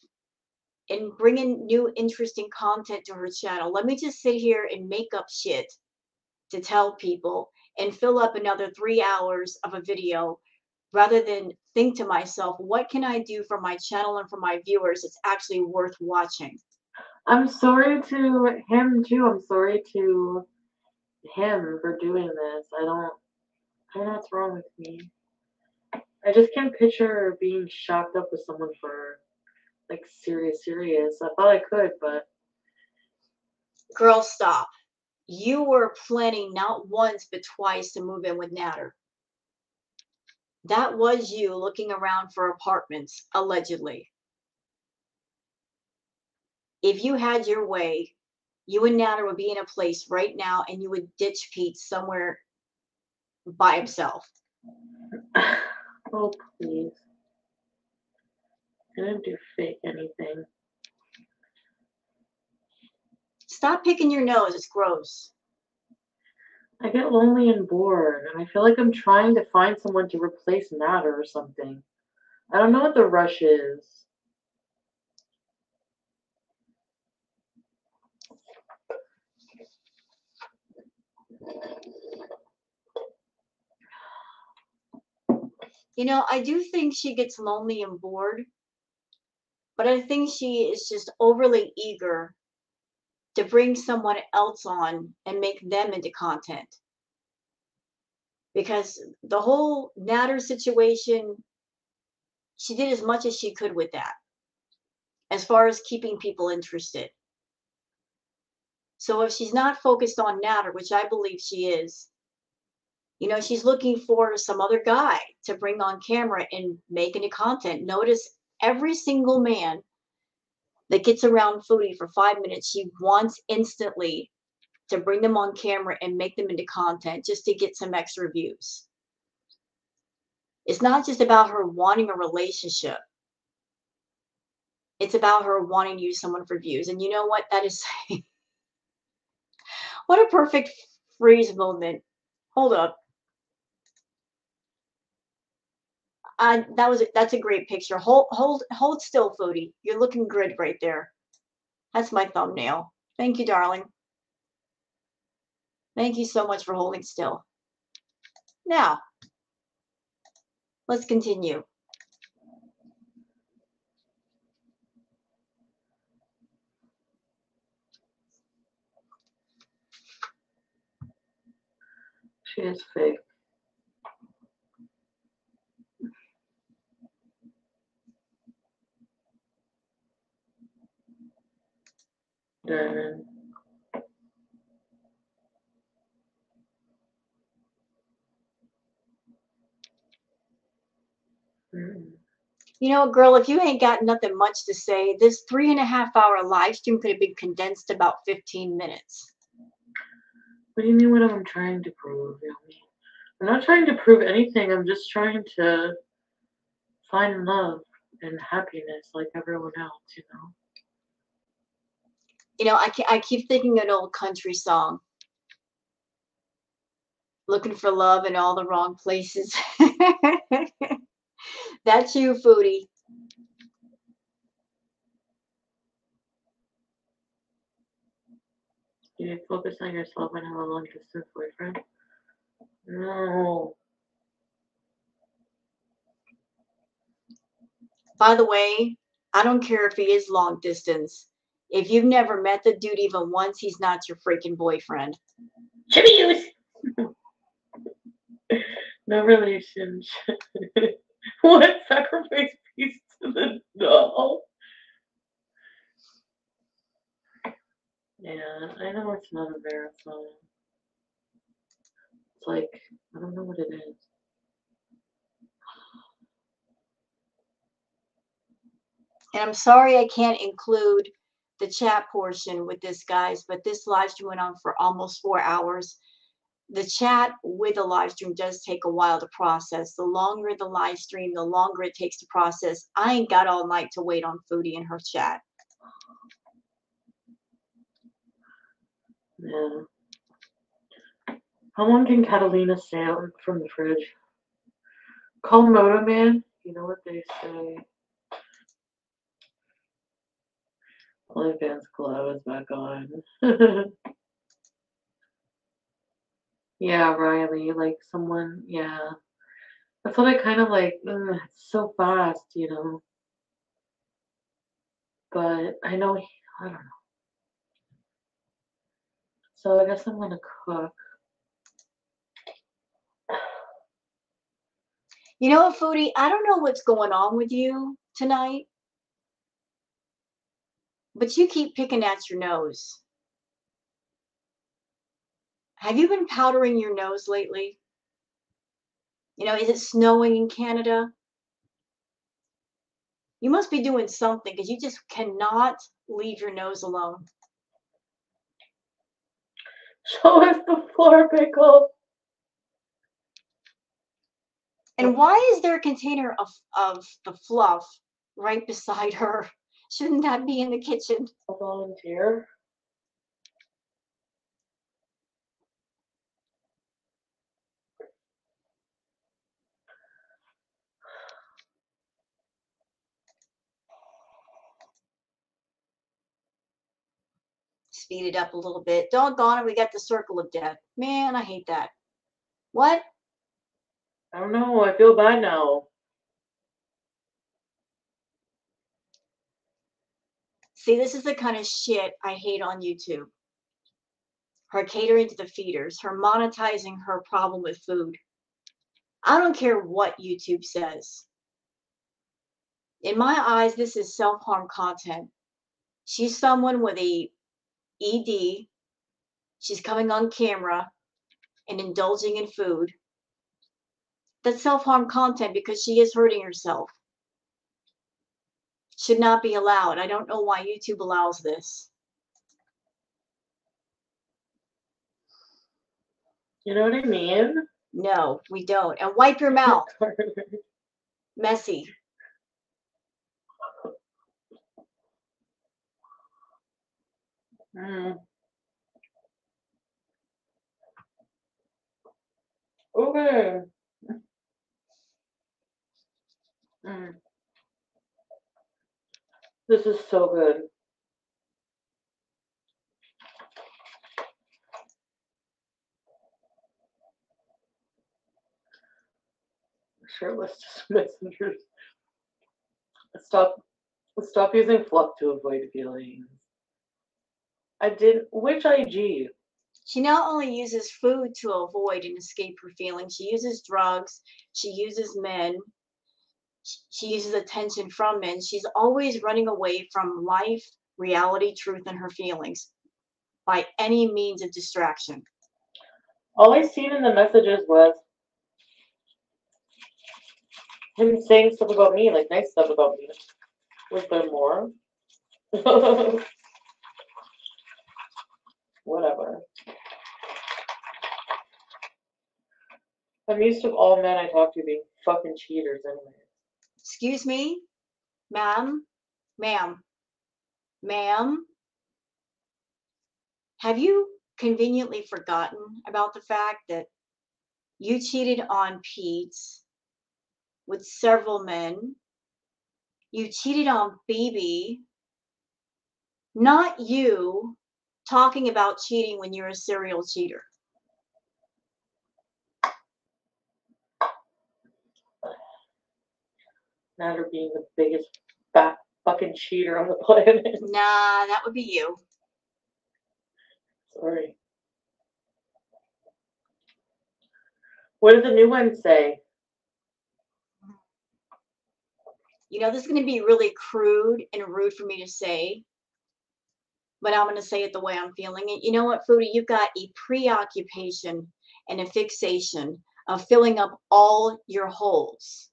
A: and bring in new interesting content to her channel. Let me just sit here and make up shit to tell people and fill up another 3 hours of a video rather than think to myself, what can I do for my channel and for my viewers that's actually worth watching?
B: I'm sorry to him too. I'm sorry to him for doing this. I don't know what's wrong with me. I just can't picture being shocked up with someone for like serious, serious. I thought I could, but
A: Girl, stop. You were planning not once but twice to move in with Natter. That was you looking around for apartments, allegedly. If you had your way, you and Natter would be in a place right now and you would ditch Pete somewhere by himself.
B: oh please. I didn't do fake anything.
A: Stop picking your nose. It's gross.
B: I get lonely and bored, and I feel like I'm trying to find someone to replace Natter or something. I don't know what the rush is.
A: You know, I do think she gets lonely and bored, but I think she is just overly eager to bring someone else on and make them into content. Because the whole Natter situation, she did as much as she could with that, as far as keeping people interested. So if she's not focused on Natter, which I believe she is, you know, she's looking for some other guy to bring on camera and make into content. Notice every single man that gets around Foodie for 5 minutes, she wants instantly to bring them on camera and make them into content just to get some extra views. It's not just about her wanting a relationship. It's about her wanting to use someone for views. And you know what? That is what a perfect freeze moment. Hold up. That's a great picture. Hold still, Foodie. You're looking good right there. That's my thumbnail. Thank you, darling. Thank you so much for holding still. Now, let's continue.
B: She is fake. Darn.
A: You know, girl, if you ain't got nothing much to say, this 3.5 hour live stream could have been condensed to about 15 minutes.
B: What do you mean what I'm trying to prove, Yumi? I'm not trying to prove anything. I'm just trying to find love and happiness like everyone else, you know?
A: You know, I keep thinking an old country song. Looking for love in all the wrong places. That's you, Foodie.
B: You focus on yourself and have a long distance boyfriend? No.
A: By the way, I don't care if he is long distance. If you've never met the dude even once, he's not your freaking boyfriend.
B: Chibius! No relationship. What? Sacrifice piece to the doll? Yeah, I know it's not a marathon. It's like, I don't know what it is.
A: And I'm sorry I can't include the chat portion with this, guys, but this live stream went on for almost 4 hours. The chat with a live stream does take a while to process. The longer the live stream, the longer it takes to process. I ain't got all night to wait on Foodie and her chat.
B: Yeah. How long can Catalina stay out from the fridge? Call Moto Man. You know what they say. OnlyFans collab is back on. Yeah, Riley, like someone, yeah. That's what I kind of like. Ugh, it's so fast, you know. But I know, I don't know. So I guess I'm gonna cook.
A: You know what, Foodie? I don't know what's going on with you tonight, But you keep picking at your nose. Have you been powdering your nose lately? You know, is it snowing in Canada? You must be doing something because you just cannot leave your nose alone.
B: Show us the floor pickle.
A: And why is there a container of the fluff right beside her? Shouldn't that be in the kitchen?
B: A volunteer.
A: Speed it up a little bit. Doggone it, we got the circle of death. Man, I hate that. What?
B: I don't know. I feel bad now.
A: See, this is the kind of shit I hate on YouTube. Her catering to the feeders, her monetizing her problem with food. I don't care what YouTube says. In my eyes, this is self-harm content. She's someone with a ED. She's coming on camera and indulging in food. That's self-harm content because she is hurting herself. Should not be allowed. I don't know why YouTube allows this.
B: You know what I mean?
A: No, we don't. And wipe your mouth. Messy.
B: Okay. This is so good. Shirtless messengers. Stop using fluff to avoid feelings. I did. Which IG?
A: She not only uses food to avoid and escape her feelings, she uses drugs, she uses men, she uses attention from men. She's always running away from life, reality, truth, and her feelings by any means of distraction.
B: All I seen in the messages was him saying stuff about me, like nice stuff about me. Was there more? Whatever. I'm used to all men I talk to being fucking cheaters anyway.
A: Excuse me, ma'am, ma'am, ma'am. Have you conveniently forgotten about the fact that you cheated on Pete with several men? You cheated on Phoebe, not you talking about cheating when you're a serial cheater.
B: Not her being the biggest fat fucking cheater on the planet.
A: Nah, that would be you.
B: Sorry. What did the new one say?
A: You know, this is going to be really crude and rude for me to say, but I'm going to say it the way I'm feeling it. You know what, Foodie? You've got a preoccupation and a fixation of filling up all your holes.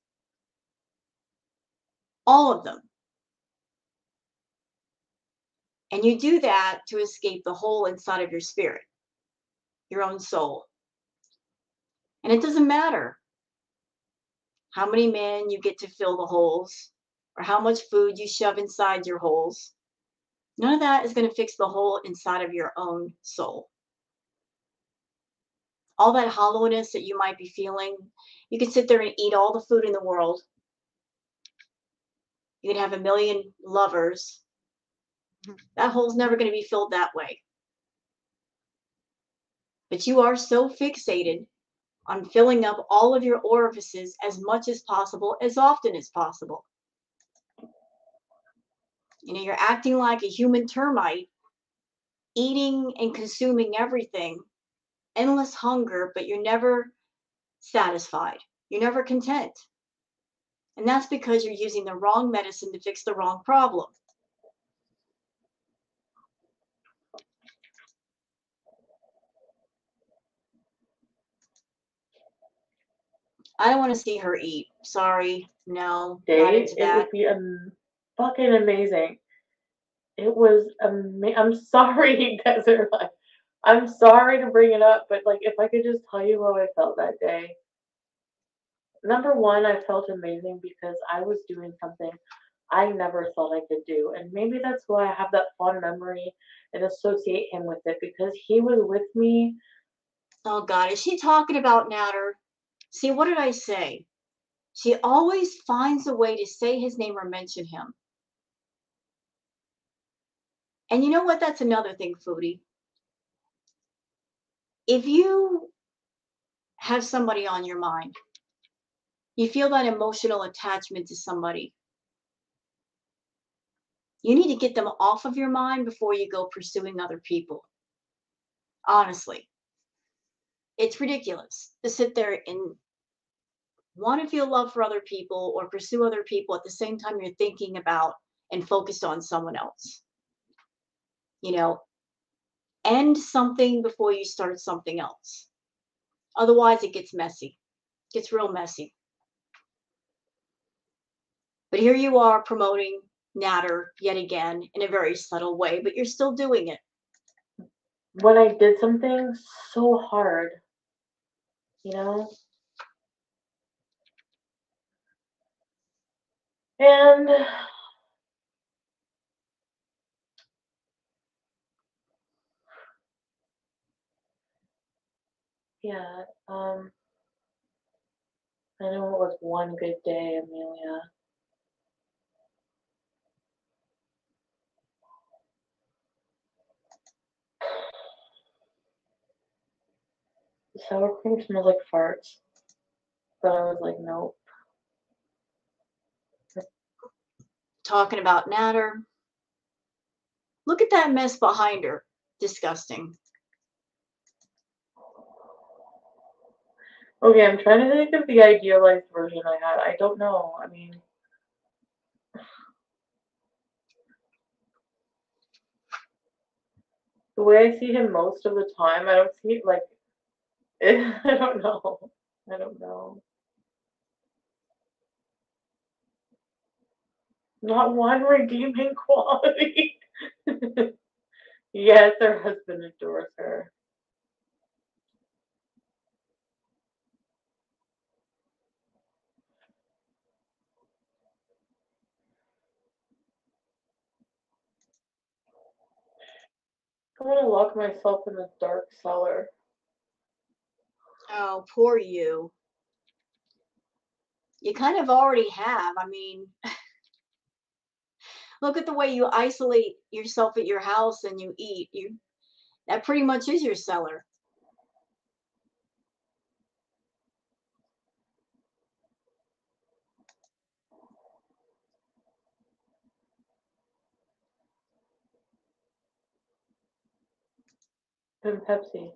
A: All of them. And you do that to escape the hole inside of your spirit, your own soul. And it doesn't matter how many men you get to fill the holes or how much food you shove inside your holes. None of that is going to fix the hole inside of your own soul. All that hollowness that you might be feeling, you can sit there and eat all the food in the world. You can have a million lovers. That hole's never going to be filled that way. But you are so fixated on filling up all of your orifices as much as possible, as often as possible. You know, you're acting like a human termite, eating and consuming everything, endless hunger, but you're never satisfied. You're never content. And that's because you're using the wrong medicine to fix the wrong problem. I don't want to see her eat. Sorry. No, not
B: Date,
A: into
B: it
A: that.
B: would be fucking amazing. It was I'm sorry, Desert. I'm sorry to bring it up, but like, if I could just tell you how I felt that day. Number one, I felt amazing because I was doing something I never thought I could do. And maybe that's why I have that fond memory and associate him with it, because he was with me.
A: Oh God, is she talking about Natter? See, what did I say? She always finds a way to say his name or mention him. And you know what? That's another thing, Foodie. If you have somebody on your mind, you feel that emotional attachment to somebody, you need to get them off of your mind before you go pursuing other people. Honestly, it's ridiculous to sit there and want to feel love for other people or pursue other people at the same time you're thinking about and focused on someone else. You know, end something before you start something else. Otherwise, it gets messy. It gets real messy. But here you are promoting Natter yet again in a very subtle way, but you're still doing it.
B: When I did something so hard, you know? And yeah, I know it was one good day, Amelia. The sour cream smells like farts. But I was like, nope.
A: Talking about Natter. Look at that mess behind her. Disgusting.
B: Okay, I'm trying to think of the idealized version I had. I don't know. I mean, the way I see him most of the time, I don't see like I don't know. I don't know. Not one redeeming quality. Yes, her husband adores her. I want to lock myself in a dark cellar.
A: Oh, poor you. You kind of already have. I mean, look at the way you isolate yourself at your house and you eat. You that pretty much is your cellar.
B: And Pepsi.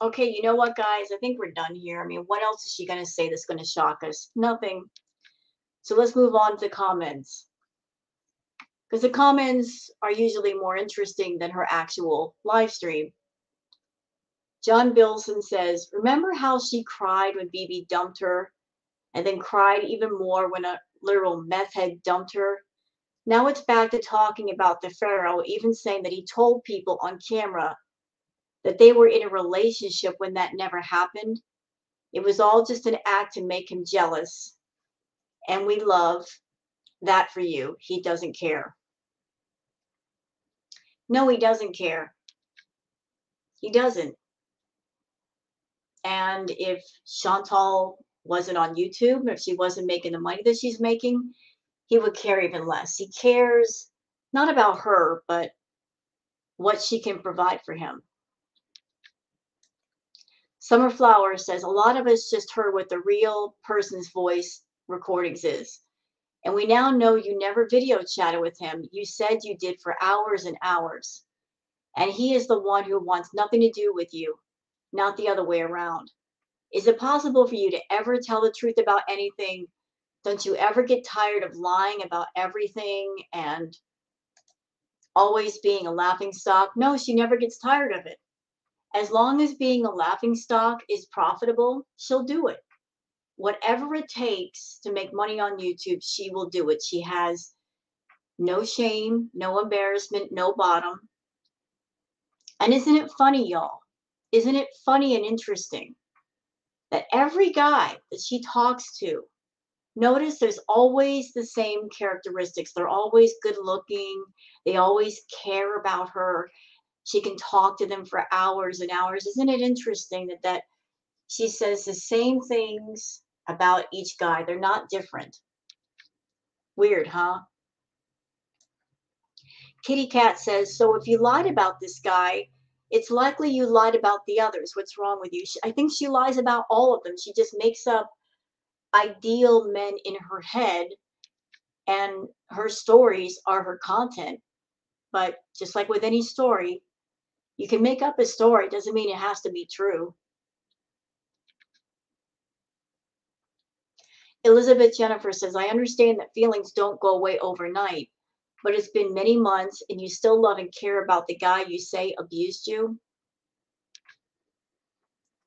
A: Okay, you know what, guys? I think we're done here. I mean, what else is she going to say that's going to shock us? Nothing. So let's move on to comments. Because the comments are usually more interesting than her actual live stream. John Bilson says, remember how she cried when BB dumped her and then cried even more when a literal meth head dumped her? Now it's back to talking about the Pharaoh, even saying that he told people on camera that they were in a relationship when that never happened. It was all just an act to make him jealous. And we love that for you. He doesn't care. No, he doesn't care. He doesn't. And if Chantal wasn't on YouTube, if she wasn't making the money that she's making, he would care even less. He cares not about her, but what she can provide for him. Summer Flowers says a lot of us just heard what the real person's voice recordings is. And we now know you never video chatted with him. You said you did for hours and hours. And he is the one who wants nothing to do with you, not the other way around. Is it possible for you to ever tell the truth about anything? Don't you ever get tired of lying about everything and always being a laughing stock? No, she never gets tired of it. As long as being a laughingstock is profitable, she'll do it. Whatever it takes to make money on YouTube, she will do it. She has no shame, no embarrassment, no bottom. And isn't it funny, y'all? Isn't it funny and interesting that every guy that she talks to, notice there's always the same characteristics. They're always good looking. They always care about her. She can talk to them for hours and hours. Isn't it interesting that she says the same things about each guy? They're not different. Weird, huh? Kitty Cat says, so if you lied about this guy, it's likely you lied about the others. What's wrong with you? I think she lies about all of them. She just makes up ideal men in her head, and her stories are her content. But just like with any story, you can make up a story. It doesn't mean it has to be true. Elizabeth Jennifer says, I understand that feelings don't go away overnight, but it's been many months and you still love and care about the guy you say abused you.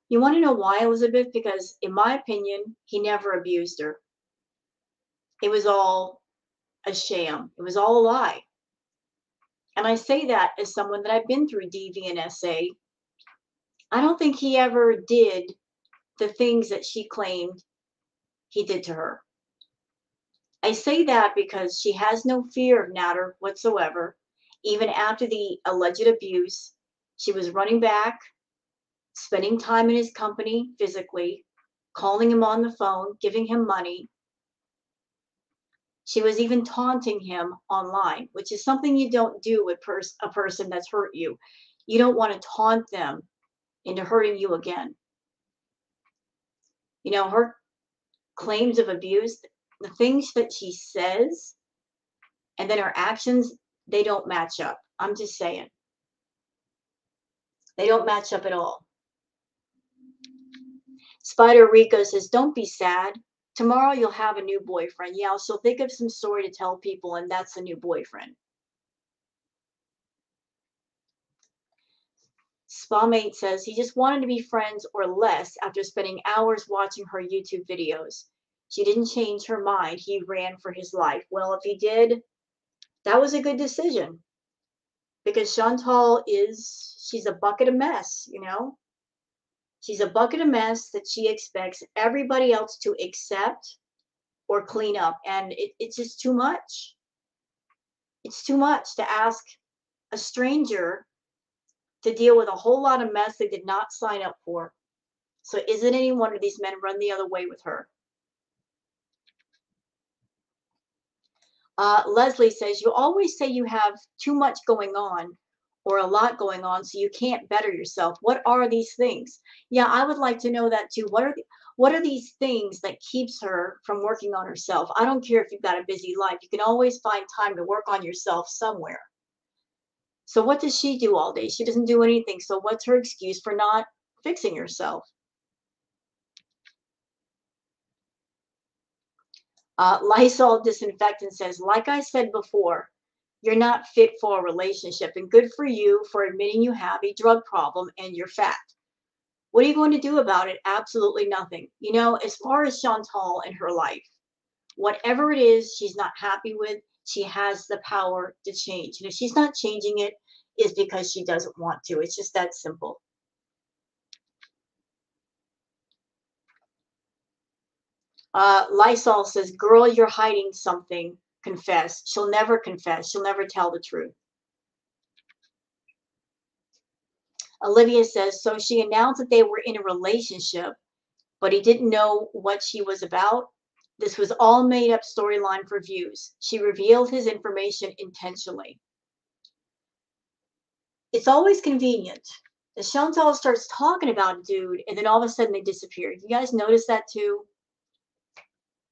A: You want to know why, Elizabeth? Because in my opinion, he never abused her. It was all a sham. It was all a lie. And I say that as someone that I've been through DV and SA. I don't think he ever did the things that she claimed he did to her. I say that because she has no fear of Natter whatsoever. Even after the alleged abuse, she was running back, spending time in his company physically, calling him on the phone, giving him money. She was even taunting him online, which is something you don't do with a person that's hurt you. You don't want to taunt them into hurting you again. You know, her claims of abuse, the things that she says, and then her actions, they don't match up. I'm just saying. They don't match up at all. Spider Rico says, don't be sad. Tomorrow you'll have a new boyfriend. Yeah, she'll think of some story to tell people, and that's the new boyfriend. Spamate says he just wanted to be friends or less after spending hours watching her YouTube videos. She didn't change her mind. He ran for his life. Well, if he did, that was a good decision. Because Chantal she's a bucket of mess, you know? She's a bucket of mess that she expects everybody else to accept or clean up. And it's just too much. It's too much to ask a stranger to deal with a whole lot of mess they did not sign up for. So isn't any wonder these men run the other way with her? Leslie says, you always say you have too much going on or a lot going on, so you can't better yourself. What are these things? Yeah, I would like to know that too. What are these things that keeps her from working on herself? I don't care if you've got a busy life. You can always find time to work on yourself somewhere. So what does she do all day? She doesn't do anything. So what's her excuse for not fixing herself? Lysol disinfectant says, like I said before, you're not fit for a relationship, and good for you for admitting you have a drug problem and you're fat. What are you going to do about it? Absolutely nothing. You know, as far as Chantal and her life, whatever it is she's not happy with, she has the power to change. And if she's not changing it, it's because she doesn't want to. It's just that simple. Lysol says, girl, you're hiding something. Confess. She'll never confess. She'll never tell the truth. Olivia says, so she announced that they were in a relationship, but he didn't know what she was about. This was all made up storyline for views. She revealed his information intentionally. It's always convenient. The Chantal starts talking about a dude, and then all of a sudden they disappear. You guys notice that too?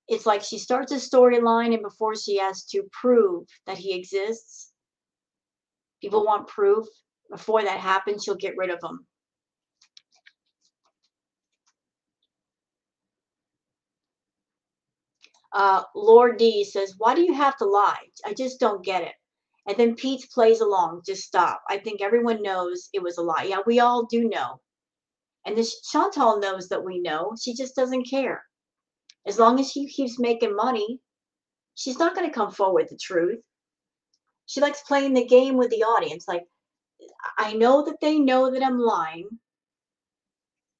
A: It's like she starts a storyline, and before she has to prove that he exists, people want proof. Before that happens, she'll get rid of him. Lord D says, why do you have to lie? I just don't get it. And then Pete plays along. Just stop. I think everyone knows it was a lie. Yeah, we all do know. And this Chantal knows that we know. She just doesn't care. As long as she keeps making money, she's not going to come forward with the truth. She likes playing the game with the audience. Like, I know that they know that I'm lying,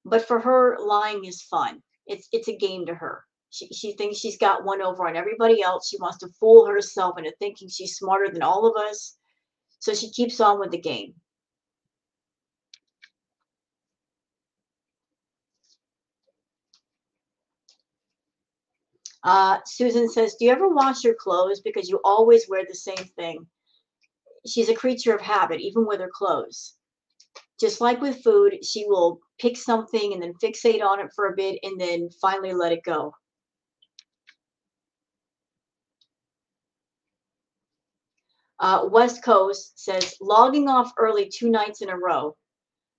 A: but for her, lying is fun. It's a game to her. She thinks she's got one over on everybody else. She wants to fool herself into thinking she's smarter than all of us. So she keeps on with the game. Susan says, do you ever wash your clothes because you always wear the same thing? She's a creature of habit, even with her clothes. Just like with food, she will pick something and then fixate on it for a bit and then finally let it go. West Coast says, logging off early 2 nights in a row.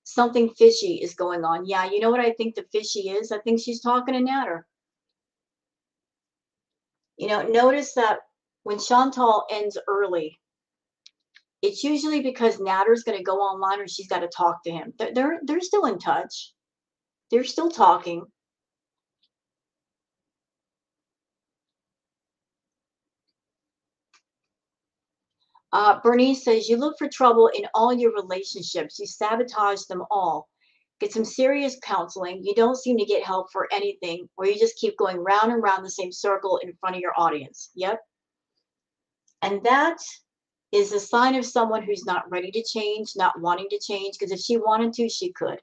A: Something fishy is going on. Yeah, you know what I think the fishy is? I think she's talking to Natter. Notice that when Chantal ends early, it's usually because Natter's going to go online or she's got to talk to him. They're still in touch. They're still talking. Bernice says, you look for trouble in all your relationships. You sabotage them all. Get some serious counseling. You don't seem to get help for anything, or you just keep going round and round the same circle in front of your audience. Yep. And that is a sign of someone who's not ready to change, not wanting to change, because if she wanted to, she could.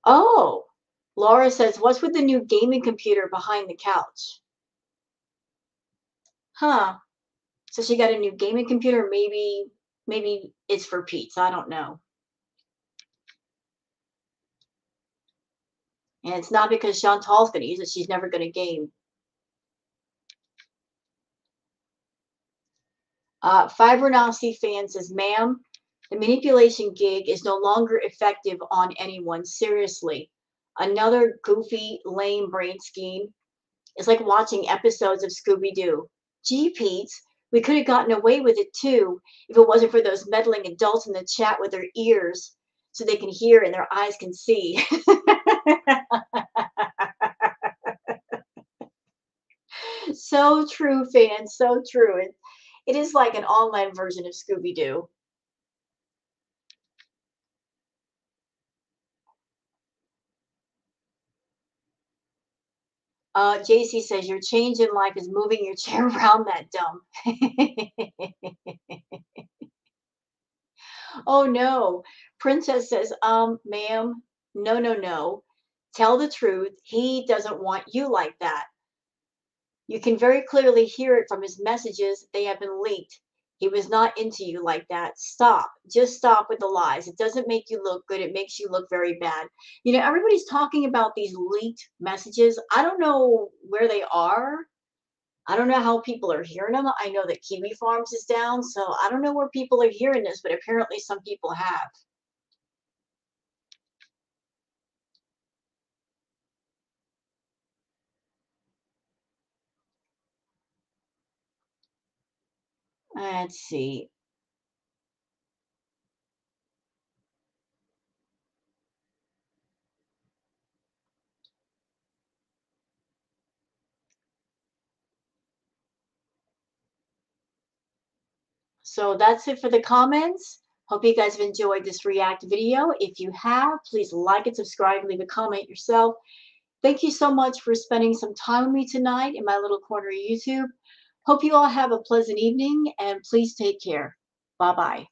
A: Oh, Laura says, what's with the new gaming computer behind the couch? Huh. So she got a new gaming computer. Maybe it's for Pete's. I don't know. And it's not because Chantal's going to use it. She's never going to game. Fibronacci fan says, ma'am, the manipulation gig is no longer effective on anyone. Seriously. Another goofy, lame brain scheme. It's like watching episodes of Scooby-Doo. Gee, Pete, we could have gotten away with it too if it wasn't for those meddling adults in the chat with their ears so they can hear and their eyes can see. So true, fans. So true. It is like an online version of Scooby-Doo. JC says your change in life is moving your chair around that dumb. Oh no. Princess says, ma'am, no, no, no. Tell the truth. He doesn't want you like that. You can very clearly hear it from his messages. They have been leaked. He was not into you like that. Stop. Just stop with the lies. It doesn't make you look good. It makes you look very bad. Everybody's talking about these leaked messages. I don't know where they are. I don't know how people are hearing them. I know that Kiwi Farms is down, so I don't know where people are hearing this, but apparently some people have. Let's see. So that's it for the comments. Hope you guys have enjoyed this React video. If you have, please like and subscribe, leave a comment yourself. Thank you so much for spending some time with me tonight in my little corner of YouTube. Hope you all have a pleasant evening and please take care. Bye-bye.